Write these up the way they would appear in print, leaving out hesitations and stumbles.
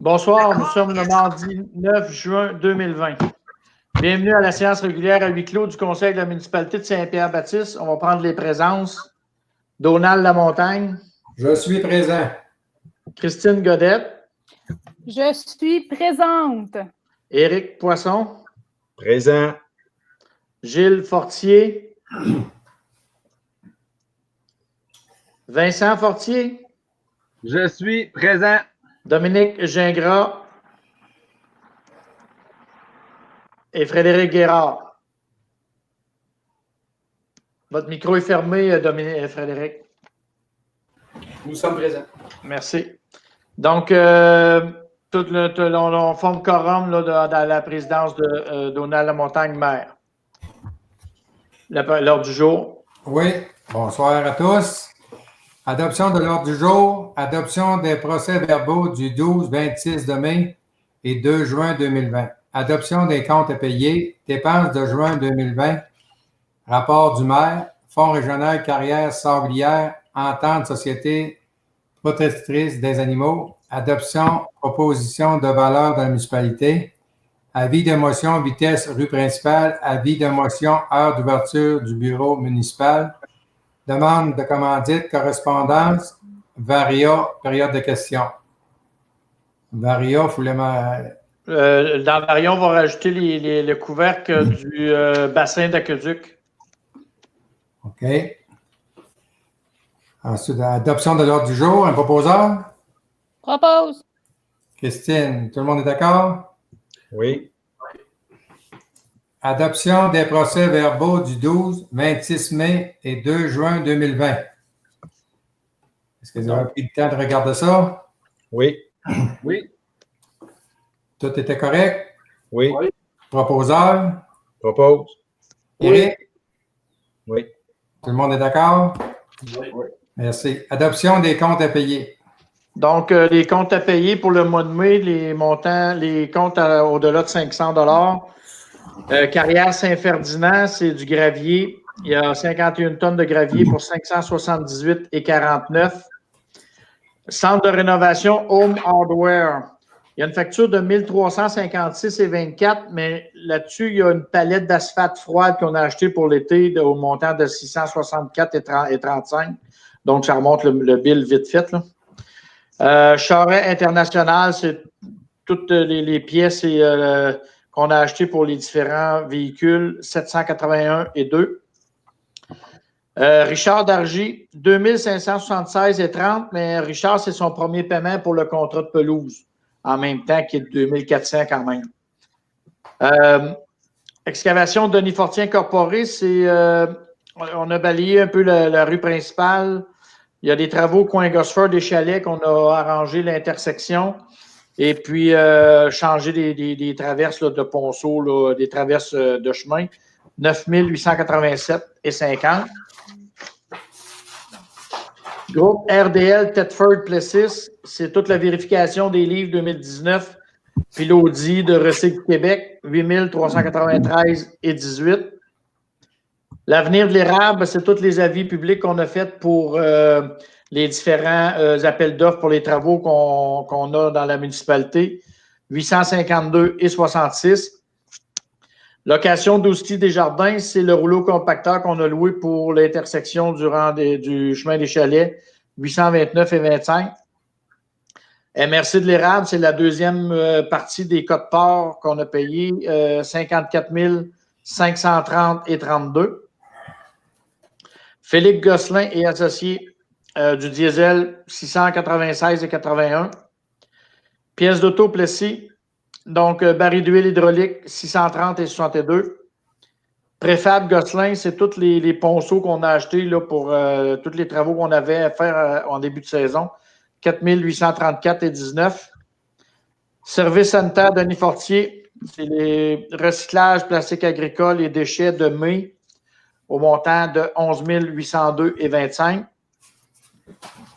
Bonsoir, nous sommes le mardi 9 juin 2020. Bienvenue à la séance régulière à huis clos du Conseil de la municipalité de Saint-Pierre-Baptiste. On va prendre les présences. Donald Lamontagne. Je suis présent. Christine Godette. Je suis présente. Éric Poisson. Présent. Gilles Fortier. Vincent Fortier. Je suis présent. Dominique Gingras. Et Frédéric Guérard. Votre micro est fermé, Frédéric. Nous sommes présents. Merci. Donc, on forme quorum là, dans la présidence de Donald Lamontagne, maire. L'ordre du jour. Oui, bonsoir à tous. Adoption de l'ordre du jour, adoption des procès-verbaux du 12-26 de mai et 2 juin 2020. Adoption des comptes à payer, dépenses de juin 2020, rapport du maire, Fonds régional carrière sablière, entente société protectrice des animaux, adoption, proposition de valeur de la municipalité, avis de motion vitesse rue principale, avis de motion heure d'ouverture du bureau municipal, demande de commandite, correspondance, Varia, période de questions. Varia, vous voulez dans Varia, on va rajouter le couvercle du bassin d'aqueduc. OK. Ensuite, adoption de l'ordre du jour, un proposeur? Propose. Christine, tout le monde est d'accord? Oui. Adoption des procès-verbaux du 12, 26 mai et 2 juin 2020. Est-ce que vous avez pris le temps de regarder ça? Oui. Oui. Tout était correct? Oui. Proposeur? Propose. Éric? Oui. Tout le monde est d'accord? Oui. Merci. Adoption des comptes à payer. Donc, les comptes à payer pour le mois de mai, les montants, les comptes au-delà de 500 $. Carrière Saint-Ferdinand, c'est du gravier. Il y a 51 tonnes de gravier pour 578,49 $. Centre de rénovation Home Hardware. Il y a une facture de 1356,24 $, mais là-dessus, il y a une palette d'asphalte froide qu'on a achetée pour l'été au montant de 664,35 $. Donc, ça remonte le bill vite fait, là. Charret International, c'est toutes les pièces qu'on a achetées pour les différents véhicules, 781,2 $. Richard Dargy, 2576,30 $, mais Richard, c'est son premier paiement pour le contrat de pelouse, en même temps qu'il est de 2400 quand même. Excavation Denis Fortier Incorporé, on a balayé un peu la rue principale. Il y a des travaux coin Gosford des chalets qu'on a arrangé l'intersection et puis changé des traverses là, de ponceau, là, des traverses de chemin. 9887,50 $. Groupe RDL Thetford Plessis, c'est toute la vérification des livres 2019. Puis l'audit de Recycle Québec, 8393,18 $. L'avenir de l'érable, c'est tous les avis publics qu'on a faits pour les différents appels d'offres pour les travaux qu'on a dans la municipalité, 852,66 $. Location d'Ousty Desjardins, c'est le rouleau compacteur qu'on a loué pour l'intersection du chemin des Chalets, 829,25 $. MRC de l'érable, c'est la deuxième partie des codes-parts qu'on a payé, 54 530,32 $. Philippe Gosselin et associés du diesel, 696,81 $. Pièces d'auto Plessis, donc baril d'huile hydraulique, 630,62 $. Préfab Gosselin, c'est tous les ponceaux qu'on a achetés là, pour tous les travaux qu'on avait à faire en début de saison, 4 834,19 $. Service sanitaire Denis Fortier, c'est les recyclages, plastique agricole et déchets de mai au montant de 11 802,25 $.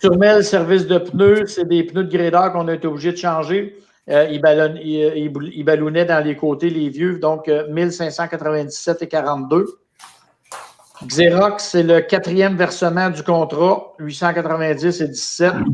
Turmel, service de pneus, c'est des pneus de gradeur qu'on a été obligé de changer. Ils ballonnaient dans les côtés, les vieux, donc 1597,42 $. Xerox, c'est le quatrième versement du contrat, 890,17 $.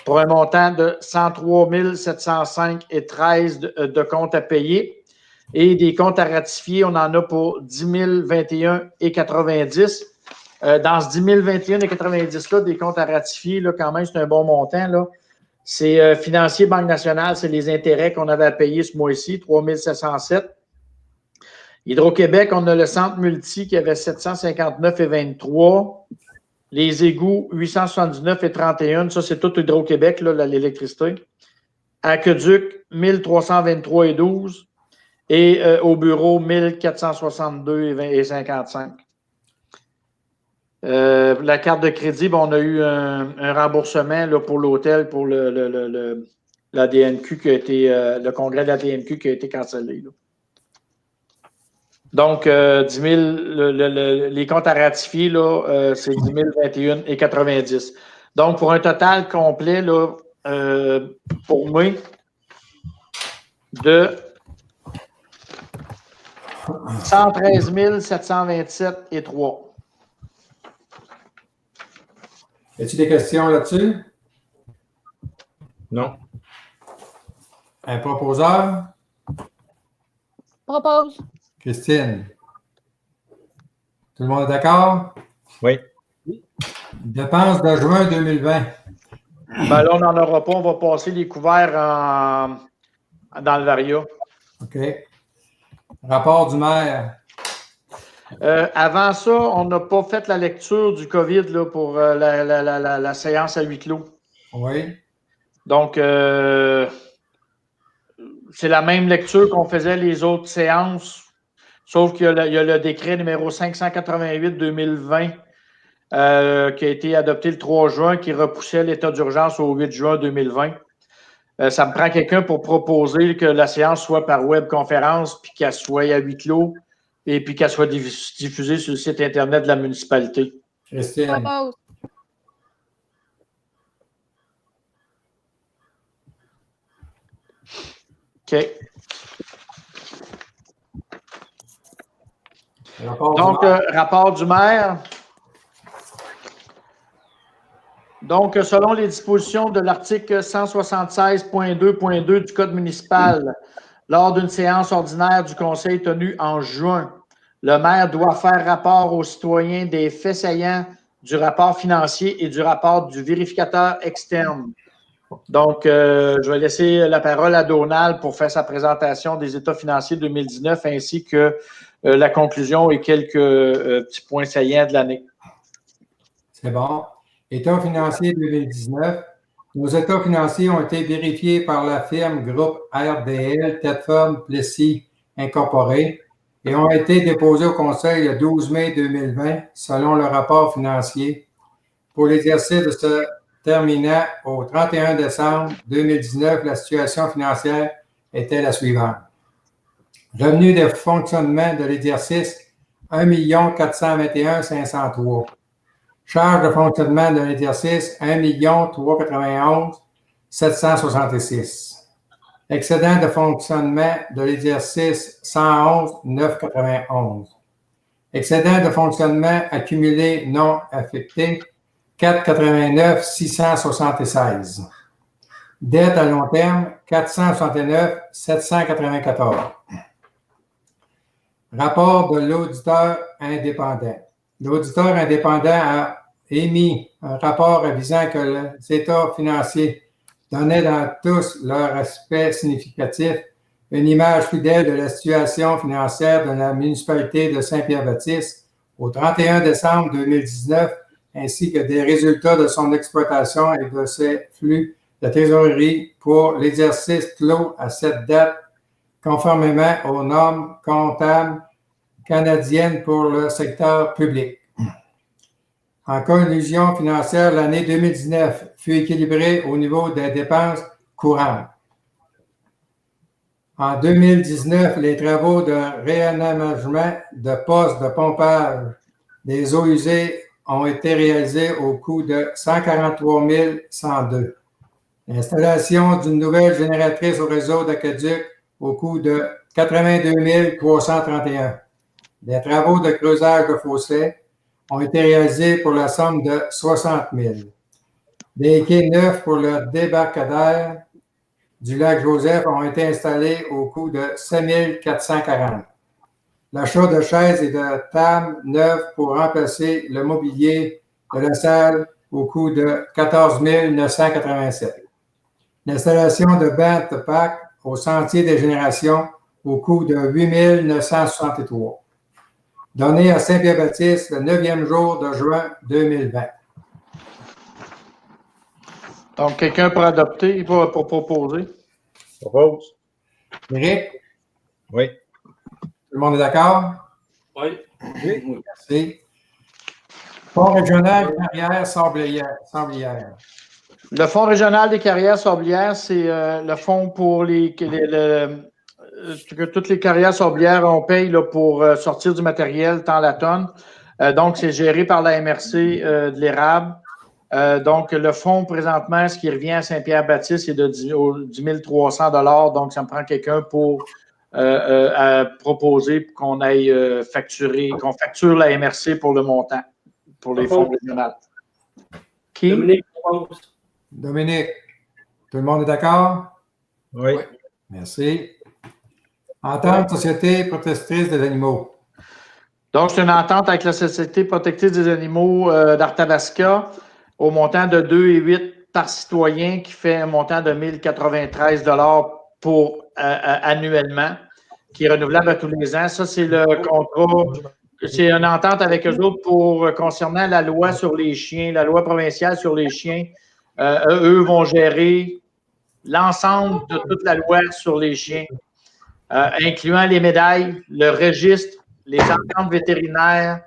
pour un montant de 103 705,13 de comptes à payer. Et des comptes à ratifier, on en a pour 10 021,90. Dans ce 10 021,90 là, des comptes à ratifier, là, quand même, c'est un bon montant. Là. C'est financier Banque nationale, c'est les intérêts qu'on avait à payer ce mois-ci, 3 707. Hydro-Québec, on a le centre multi qui avait 759,23. Les égouts, 879,31. Ça, c'est tout Hydro-Québec, là, l'électricité. Aqueduc, 1323,12. Et au bureau, 1462,55. La carte de crédit, bon, on a eu un remboursement là, pour l'hôtel pour la DNQ qui a été, le congrès de la DNQ qui a été cancellé. Là. Donc, 10 000, les comptes à ratifier, là, c'est 10 021,90. Donc, pour un total complet, là, pour moi, de 113 727,3. Y a-t-il des questions là-dessus? Non. Un proposeur? Propose. Christine? Tout le monde est d'accord? Oui. Dépenses de juin 2020. Ben là, on n'en aura pas. On va passer les couverts dans le Varia. OK. Rapport du maire. Avant ça, on n'a pas fait la lecture du COVID là, pour la séance à huis clos. Oui. Donc, c'est la même lecture qu'on faisait les autres séances, sauf qu'il y a le décret numéro 588-2020 qui a été adopté le 3 juin, qui repoussait l'état d'urgence au 8 juin 2020. Ça me prend quelqu'un pour proposer que la séance soit par webconférence, puis qu'elle soit à huis clos, et puis qu'elle soit diffusée sur le site Internet de la municipalité. Christine. Propose. OK. Donc, rapport du maire. Donc, selon les dispositions de l'article 176.2.2 du Code municipal, lors d'une séance ordinaire du Conseil tenue en juin, le maire doit faire rapport aux citoyens des faits saillants du rapport financier et du rapport du vérificateur externe. Donc, je vais laisser la parole à Donald pour faire sa présentation des états financiers 2019 ainsi que la conclusion et quelques petits points saillants de l'année. C'est bon. État financier 2019. Nos états financiers ont été vérifiés par la firme Groupe RDL Thetford Plessis Incorporé et ont été déposés au Conseil le 12 mai 2020 selon le rapport financier pour l'exercice de ce terminant au 31 décembre 2019. La situation financière était la suivante. Revenu de fonctionnement de l'exercice, 1 421 503. Charge de fonctionnement de l'exercice, 1 391 766. Excédent de fonctionnement de l'exercice, 111 991. Excédent de fonctionnement accumulé non affecté, 489 676. Dette à long terme, 469 794. Rapport de l'auditeur indépendant. L'auditeur indépendant a émis un rapport avisant que les états financiers donnaient dans tous leurs aspects significatifs une image fidèle de la situation financière de la municipalité de Saint-Pierre-Baptiste au 31 décembre 2019, ainsi que des résultats de son exploitation et de ses flux de trésorerie pour l'exercice clos à cette date, conformément aux normes comptables canadiennes pour le secteur public. En conclusion financière, l'année 2019 fut équilibrée au niveau des dépenses courantes. En 2019, les travaux de réaménagement de postes de pompage des eaux usées ont été réalisés au coût de 143 102. L'installation d'une nouvelle génératrice au réseau d'aqueduc au coût de 82 331. Des travaux de creusage de fossés ont été réalisés pour la somme de 60 000. Des quais neufs pour le débarcadère du lac Joseph ont été installés au coût de 7 440. L'achat de chaises et de tables neuves pour remplacer le mobilier de la salle au coût de 14 987. L'installation de bancs de Pâques au Sentier des Générations au coût de 8 963. Donné à Saint-Pierre-Baptiste le 9e jour de juin 2020. Donc, quelqu'un pour adopter, pour proposer. Propose. Éric, Oui. tout le monde est d'accord? Oui. Merci. Fonds régional carrière Sablière. Le Fonds régional des carrières sablières, c'est le fonds pour que toutes les carrières sablières, on paye là, pour sortir du matériel tant la tonne. Donc, c'est géré par la MRC de l'érable. Donc, le fonds, présentement, ce qui revient à Saint-Pierre-Baptiste, c'est de 10 300 $. Donc, ça me prend quelqu'un pour proposer qu'on aille qu'on facture la MRC pour le montant, pour les fonds régionaux. Qui? Dominique propose. Dominique, tout le monde est d'accord? Oui. Merci. Entente Société protectrice des animaux. Donc, c'est une entente avec la Société protectrice des animaux d'Arthabasca au montant de 2,8 par citoyen qui fait un montant de 1 093 pour annuellement, qui est renouvelable à tous les ans. Ça, c'est le contrat. C'est une entente avec eux autres pour concernant la loi sur les chiens, la loi provinciale sur les chiens. Eux vont gérer l'ensemble de toute la loi sur les chiens, incluant les médailles, le registre, les ententes vétérinaires,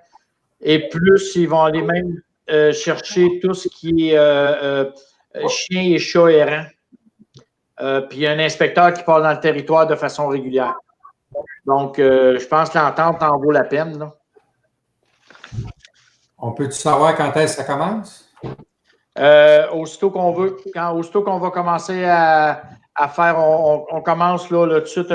et plus, ils vont aller même chercher tout ce qui est chiens et chats errants. Puis il y a un inspecteur qui passe dans le territoire de façon régulière. Donc, je pense que l'entente en vaut la peine, là. On peut-tu savoir quand est-ce que ça commence? Aussitôt qu'on veut, aussitôt qu'on va commencer à faire, on commence là, tout de suite,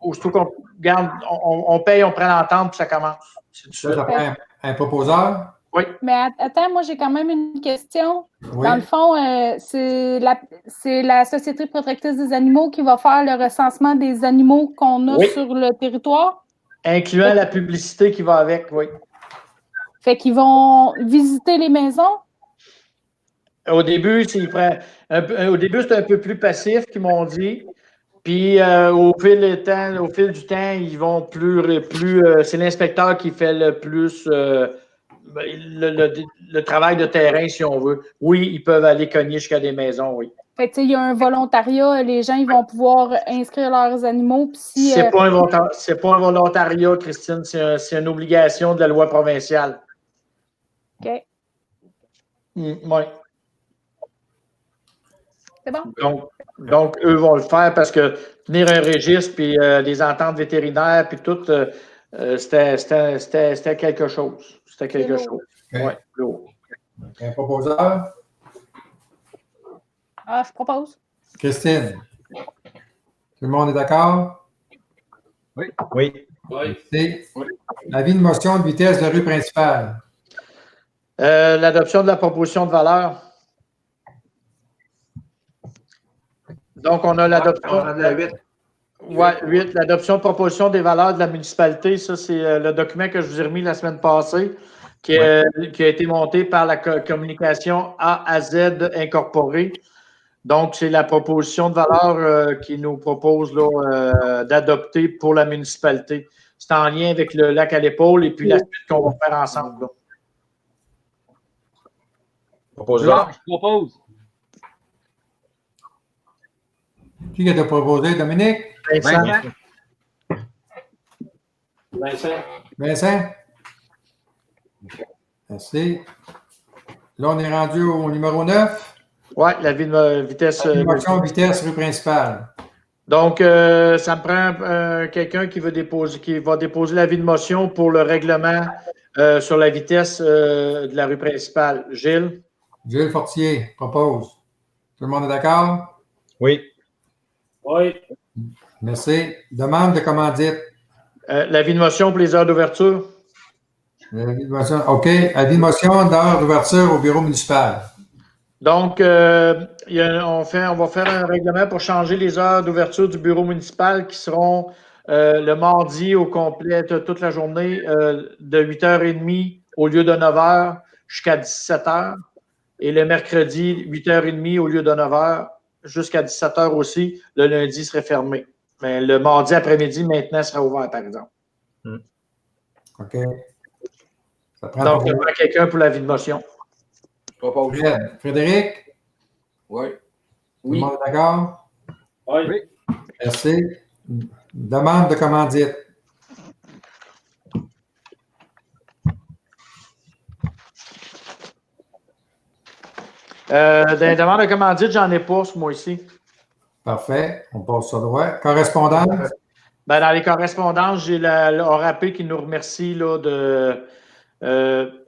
aussitôt qu'on garde, on paye, on prend l'entente, puis ça commence. Ça prend un proposeur? Oui. Mais attends, moi, j'ai quand même une question. Oui. Dans le fond, c'est la Société protectrice des animaux qui va faire le recensement des animaux qu'on a Oui. sur le territoire. Incluant la publicité qui va avec, oui. Fait qu'ils vont visiter les maisons. Au début, c'est un peu plus passif qu'ils m'ont dit. Puis au fil du temps, ils vont plus c'est l'inspecteur qui fait le plus le travail de terrain, si on veut. Oui, ils peuvent aller cogner jusqu'à des maisons, oui. Fait que, il y a un volontariat, les gens ils vont pouvoir inscrire leurs animaux. Puis si, c'est pas un volontariat, Christine, c'est une obligation de la loi provinciale. OK. Oui. C'est bon? Donc, eux vont le faire parce que tenir un registre, puis des ententes vétérinaires, puis tout, c'était quelque chose. C'était quelque chose. Okay. Oui, lourd. Un proposeur? Ah, je propose. Christine? Tout le monde est d'accord? Oui. Oui. C'est l'avis de motion de vitesse de rue principale. L'adoption de la proposition de valeur. Donc, on a l'adoption. Oui, 8. L'adoption de proposition des valeurs de la municipalité. Ça, c'est le document que je vous ai remis la semaine passée, qui a été monté par la communication A à Z incorporée. Donc, c'est la proposition de valeur qui nous propose d'adopter pour la municipalité. C'est en lien avec le lac à l'épaule et puis la suite qu'on va faire ensemble. Là. Proposeur. Je propose. Qui a proposé? Dominique? Vincent? Vincent? Merci. Là, on est rendu au numéro 9. Oui, la vitesse. Motion vitesse rue principale. Donc, ça me prend quelqu'un qui va déposer l'avis de motion pour le règlement sur la vitesse de la rue principale. Gilles? Gilles Fortier propose. Tout le monde est d'accord? Oui. Oui. Merci. Demande de commandite. L'avis de motion pour les heures d'ouverture? Avis de motion. OK. Avis de motion d'heure d'ouverture au bureau municipal. Donc, on va faire un règlement pour changer les heures d'ouverture du bureau municipal qui seront le mardi au complet toute la journée de 8h30 au lieu de 9h jusqu'à 17h. Et le mercredi, 8h30 au lieu de 9h jusqu'à 17h aussi. Le lundi serait fermé. Mais le mardi après-midi, maintenant, sera ouvert, par exemple. OK. Ça prend Donc, pour il y a quelqu'un pour l'avis de motion. Fred. Frédéric? Oui. Tout le monde est d'accord? Oui. Merci. Demande de commandite. Dans les demandes de commandite, j'en ai pas ce mois-ci. Parfait. On passe ça droit. Correspondance? Ben, dans les correspondances, j'ai l'ORAP qui nous remercie là,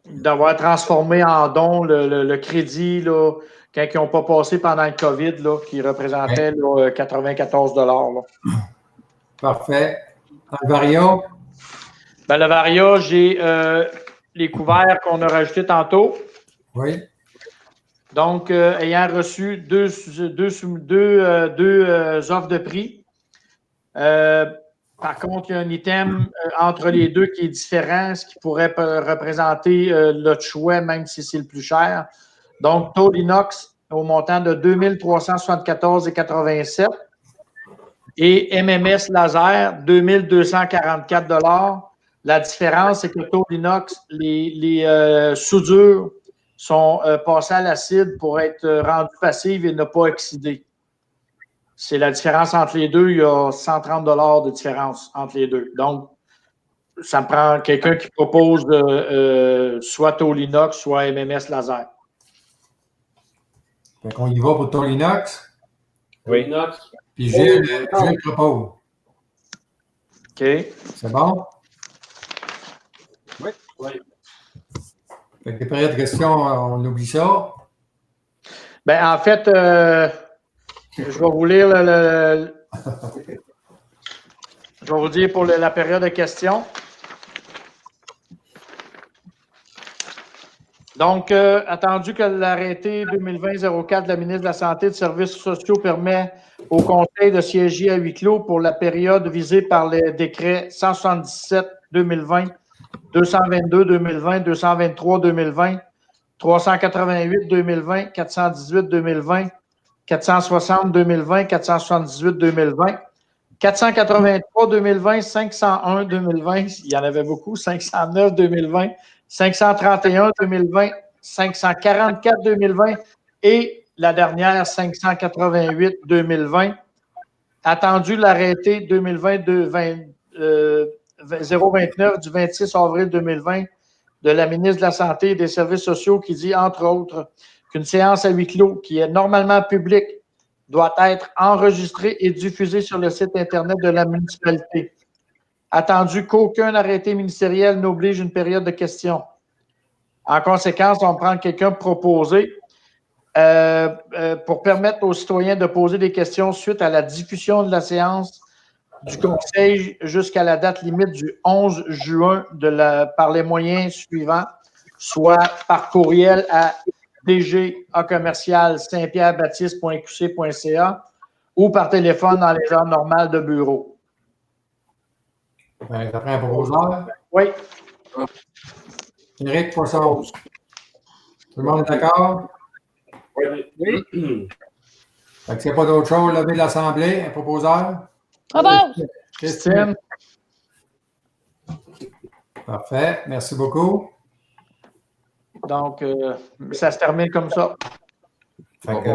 d'avoir transformé en don le crédit là, quand ils n'ont pas passé pendant le COVID, là, qui représentait là, 94 $. Parfait. Alvario? Ben, le Varia, j'ai les couverts qu'on a rajoutés tantôt. Oui. Donc, ayant reçu deux offres de prix. Par contre, il y a un item entre les deux qui est différent, ce qui pourrait représenter notre choix, même si c'est le plus cher. Donc, tôle inox au montant de 2 374,87 et MMS laser, 2 244 $. La différence, c'est que le tôle inox, les soudures sont passées à l'acide pour être rendues passives et ne pas oxyder. C'est la différence entre les deux. Il y a 130 $ de différence entre les deux. Donc, ça me prend quelqu'un qui propose soit tôle inox, soit MMS laser. Fait qu'on y va pour ton Linux. Oui. Inox. Puis Gilles propose. OK. C'est bon? Oui. Fait que des périodes de questions, on oublie ça. Ben, en fait, je vais vous lire je vais vous dire pour la période de questions. Donc, attendu que l'arrêté 2020-04 de la ministre de la Santé et des Services sociaux permet au Conseil de siéger à huis clos pour la période visée par les décrets 177-2020, 222-2020, 223-2020, 388-2020, 418-2020, 460-2020, 478-2020, 483-2020, 501-2020, il y en avait beaucoup, 509-2020, 531-2020, 544-2020 et la dernière, 588-2020. Attendu l'arrêté 2020-029 du 26 avril 2020 de la ministre de la Santé et des Services sociaux qui dit, entre autres, qu'une séance à huis clos qui est normalement publique doit être enregistrée et diffusée sur le site Internet de la municipalité. Attendu qu'aucun arrêté ministériel n'oblige une période de questions. En conséquence, on prend quelqu'un proposé pour permettre aux citoyens de poser des questions suite à la diffusion de la séance du Conseil jusqu'à la date limite du 11 juin par les moyens suivants, soit par courriel à dga@saint-pierre-baptiste.qc.ca ou par téléphone dans les heures normales de bureau. Ben, ça prend un proposeur. Oui. Éric Poisson. Tout le monde est d'accord? Oui. Fait que s'il n'y a pas d'autre chose, levez l'Assemblée, un proposeur. Propose! Christine. Parfait. Merci beaucoup. Donc, ça se termine comme ça. Fait que,